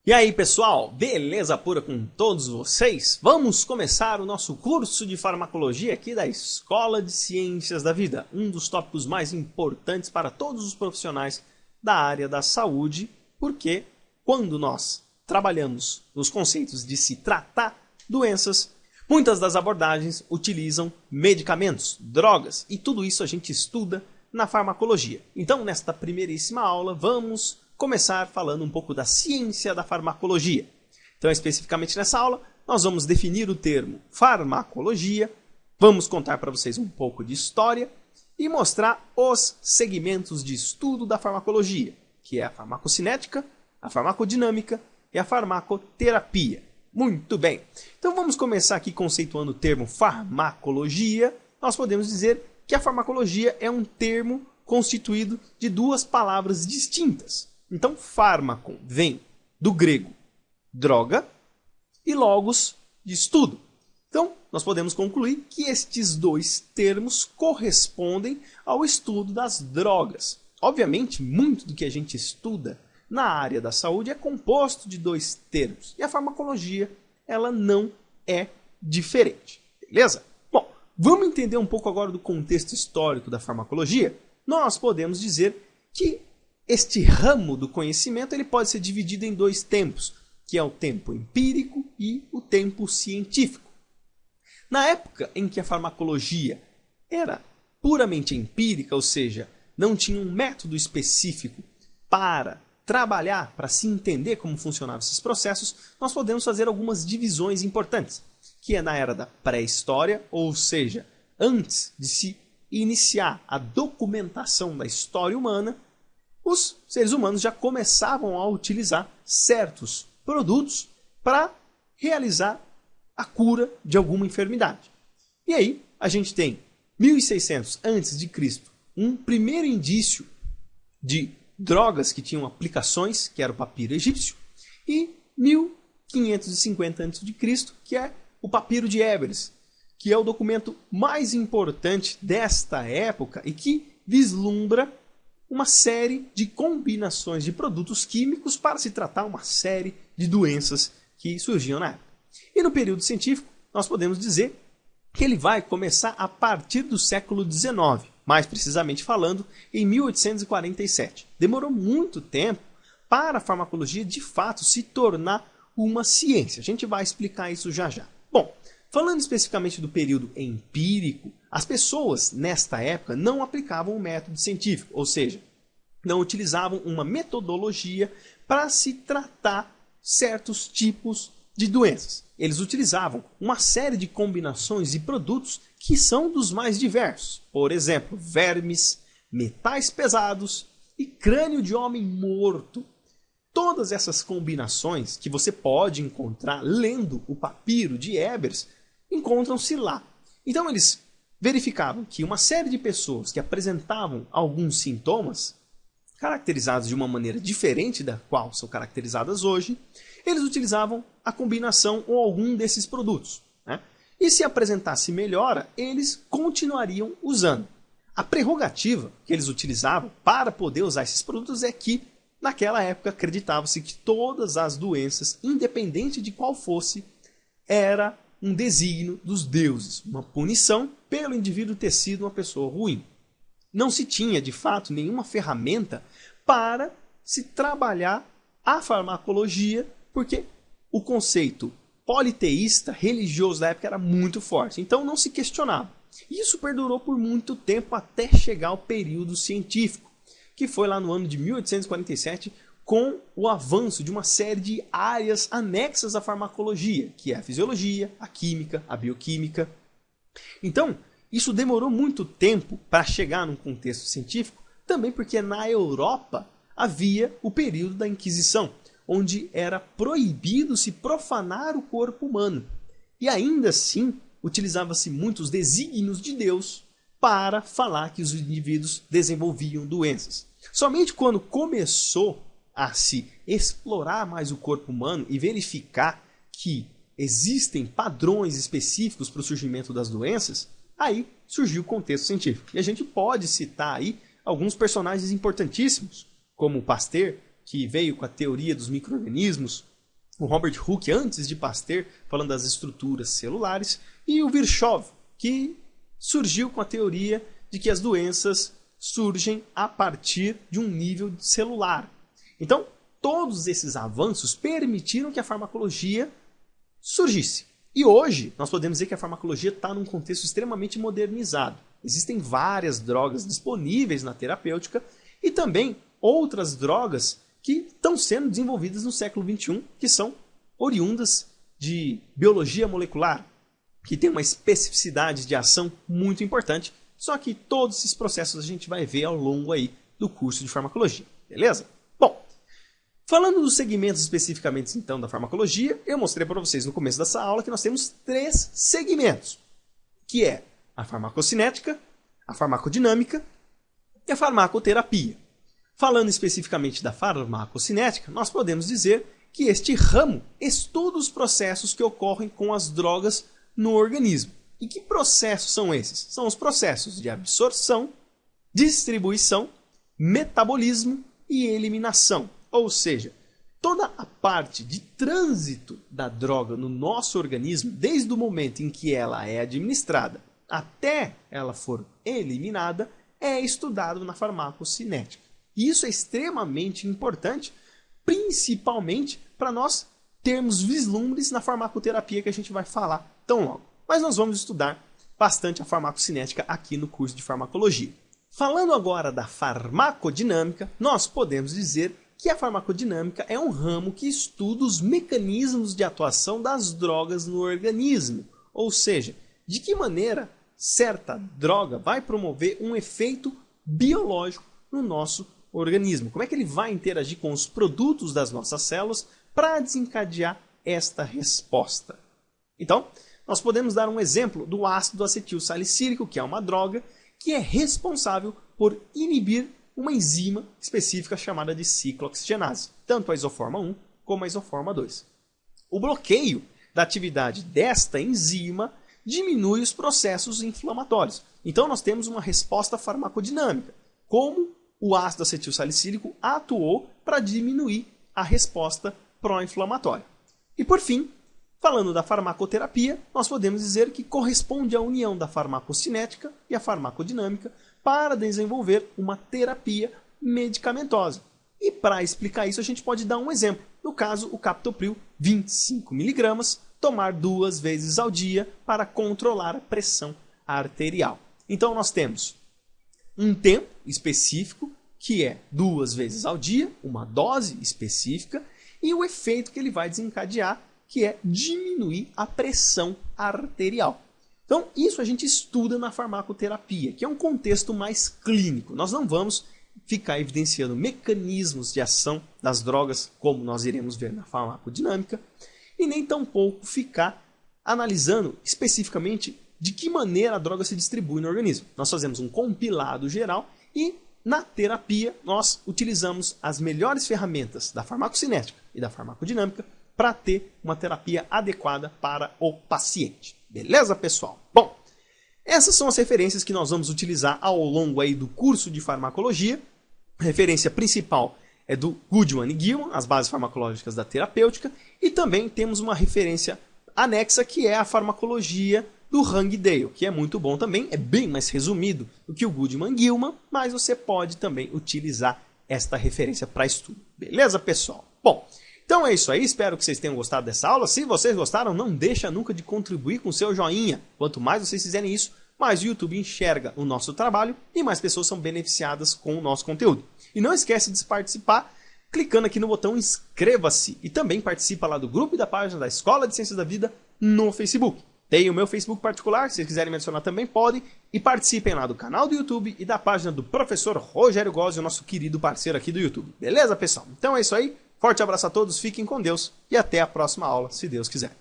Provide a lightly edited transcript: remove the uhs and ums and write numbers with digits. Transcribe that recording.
E aí pessoal, beleza pura com todos vocês? Vamos começar o nosso curso de farmacologia aqui da Escola de Ciências da Vida. Um dos tópicos mais importantes para todos os profissionais da área da saúde, porque quando nós trabalhamos nos conceitos de se tratar doenças, muitas das abordagens utilizam medicamentos, drogas e tudo isso a gente estuda na farmacologia. Então nesta primeiríssima aula vamos começar falando um pouco da ciência da farmacologia. Então, especificamente nessa aula, nós vamos definir o termo farmacologia, vamos contar para vocês um pouco de história e mostrar os segmentos de estudo da farmacologia, que é a farmacocinética, a farmacodinâmica e a farmacoterapia. Muito bem, então vamos começar aqui conceituando o termo farmacologia. Nós podemos dizer que a farmacologia é um termo constituído de duas palavras distintas. Então, fármaco vem do grego droga e logos de estudo. Então, nós podemos concluir que estes dois termos correspondem ao estudo das drogas. Obviamente, muito do que a gente estuda na área da saúde é composto de dois termos. E a farmacologia, ela não é diferente. Beleza? Bom, vamos entender um pouco agora do contexto histórico da farmacologia? Nós podemos dizer que este ramo do conhecimento ele pode ser dividido em dois tempos, que é o tempo empírico e o tempo científico. Na época em que a farmacologia era puramente empírica, ou seja, não tinha um método específico para trabalhar, para se entender como funcionavam esses processos, nós podemos fazer algumas divisões importantes, que é na era da pré-história, ou seja, antes de se iniciar a documentação da história humana, os seres humanos já começavam a utilizar certos produtos para realizar a cura de alguma enfermidade. E aí a gente tem 1600 a.C., um primeiro indício de drogas que tinham aplicações, que era o papiro egípcio, e 1550 a.C., que é o papiro de Ébers, que é o documento mais importante desta época e que vislumbra uma série de combinações de produtos químicos para se tratar uma série de doenças que surgiam na época. E no período científico, nós podemos dizer que ele vai começar a partir do século XIX, mais precisamente falando, em 1847. Demorou muito tempo para a farmacologia de fato se tornar uma ciência. A gente vai explicar isso já já. Bom, falando especificamente do período empírico, as pessoas nesta época não aplicavam o método científico, ou seja, não utilizavam uma metodologia para se tratar certos tipos de doenças. Eles utilizavam uma série de combinações de produtos que são dos mais diversos. Por exemplo, vermes, metais pesados e crânio de homem morto. Todas essas combinações que você pode encontrar lendo o papiro de Ébers encontram-se lá. Então eles verificavam que uma série de pessoas que apresentavam alguns sintomas, caracterizados de uma maneira diferente da qual são caracterizadas hoje, eles utilizavam a combinação ou algum desses produtos, né? E se apresentasse melhora, eles continuariam usando. A prerrogativa que eles utilizavam para poder usar esses produtos é que, naquela época, acreditava-se que todas as doenças, independente de qual fosse, era um desígnio dos deuses, uma punição pelo indivíduo ter sido uma pessoa ruim. Não se tinha, de fato, nenhuma ferramenta para se trabalhar a farmacologia, porque o conceito politeísta, religioso da época era muito forte. Então não se questionava. Isso perdurou por muito tempo até chegar ao período científico, que foi lá no ano de 1847, com o avanço de uma série de áreas anexas à farmacologia, que é a fisiologia, a química, a bioquímica. Então, isso demorou muito tempo para chegar num contexto científico, também porque na Europa havia o período da Inquisição, onde era proibido se profanar o corpo humano. E ainda assim, utilizava-se muitos desígnios de Deus para falar que os indivíduos desenvolviam doenças. Somente quando começou a se explorar mais o corpo humano e verificar que existem padrões específicos para o surgimento das doenças, aí surgiu o contexto científico. E a gente pode citar aí alguns personagens importantíssimos, como Pasteur, que veio com a teoria dos micro-organismos, o Robert Hooke antes de Pasteur, falando das estruturas celulares, e o Virchow, que surgiu com a teoria de que as doenças surgem a partir de um nível celular. Então, todos esses avanços permitiram que a farmacologia surgisse. E hoje, nós podemos dizer que a farmacologia está num contexto extremamente modernizado. Existem várias drogas disponíveis na terapêutica e também outras drogas que estão sendo desenvolvidas no século XXI, que são oriundas de biologia molecular, que tem uma especificidade de ação muito importante, só que todos esses processos a gente vai ver ao longo aí do curso de farmacologia, beleza? Bom, falando dos segmentos especificamente então da farmacologia, eu mostrei para vocês no começo dessa aula que nós temos 3 segmentos, que é a farmacocinética, a farmacodinâmica e a farmacoterapia. Falando especificamente da farmacocinética, nós podemos dizer que este ramo estuda os processos que ocorrem com as drogas no organismo. E que processos são esses? São os processos de absorção, distribuição, metabolismo e eliminação. Ou seja, toda a parte de trânsito da droga no nosso organismo, desde o momento em que ela é administrada até ela for eliminada, é estudado na farmacocinética. E isso é extremamente importante, principalmente para nós termos vislumbres na farmacoterapia que a gente vai falar tão logo. Mas nós vamos estudar bastante a farmacocinética aqui no curso de farmacologia. Falando agora da farmacodinâmica, nós podemos dizer que a farmacodinâmica é um ramo que estuda os mecanismos de atuação das drogas no organismo. Ou seja, de que maneira certa droga vai promover um efeito biológico no nosso organismo. Como é que ele vai interagir com os produtos das nossas células para desencadear esta resposta. Então, nós podemos dar um exemplo do ácido acetil salicílico, que é uma droga que é responsável por inibir uma enzima específica chamada de ciclooxigenase, tanto a isoforma 1 como a isoforma 2. O bloqueio da atividade desta enzima diminui os processos inflamatórios. Então nós temos uma resposta farmacodinâmica, como o ácido acetil salicílico atuou para diminuir a resposta pró-inflamatória. E por fim, falando da farmacoterapia, nós podemos dizer que corresponde à união da farmacocinética e a farmacodinâmica para desenvolver uma terapia medicamentosa. E para explicar isso, a gente pode dar um exemplo. No caso, o captopril 25 mg, tomar 2 vezes ao dia para controlar a pressão arterial. Então nós temos um tempo específico, que é 2 vezes ao dia, uma dose específica, e o efeito que ele vai desencadear, que é diminuir a pressão arterial. Então, isso a gente estuda na farmacoterapia, que é um contexto mais clínico. Nós não vamos ficar evidenciando mecanismos de ação das drogas, como nós iremos ver na farmacodinâmica, e nem tampouco ficar analisando especificamente de que maneira a droga se distribui no organismo. Nós fazemos um compilado geral e, na terapia, nós utilizamos as melhores ferramentas da farmacocinética e da farmacodinâmica para ter uma terapia adequada para o paciente. Beleza, pessoal? Bom, essas são as referências que nós vamos utilizar ao longo aí do curso de farmacologia. A referência principal é do Goodman e Gilman, as bases farmacológicas da terapêutica, e também temos uma referência anexa que é a farmacologia do Hangdale, que é muito bom também, é bem mais resumido do que o Goodman e Gilman, mas você pode também utilizar esta referência para estudo. Beleza, pessoal? Bom, então é isso aí, espero que vocês tenham gostado dessa aula. Se vocês gostaram, não deixa nunca de contribuir com o seu joinha. Quanto mais vocês fizerem isso, mais o YouTube enxerga o nosso trabalho e mais pessoas são beneficiadas com o nosso conteúdo. E não esquece de participar clicando aqui no botão inscreva-se e também participa lá do grupo e da página da Escola de Ciências da Vida no Facebook. Tem o meu Facebook particular, se vocês quiserem me adicionar também podem. E participem lá do canal do YouTube e da página do professor Rogério Gozzi, o nosso querido parceiro aqui do YouTube. Beleza, pessoal? Então é isso aí. Forte abraço a todos, fiquem com Deus e até a próxima aula, se Deus quiser.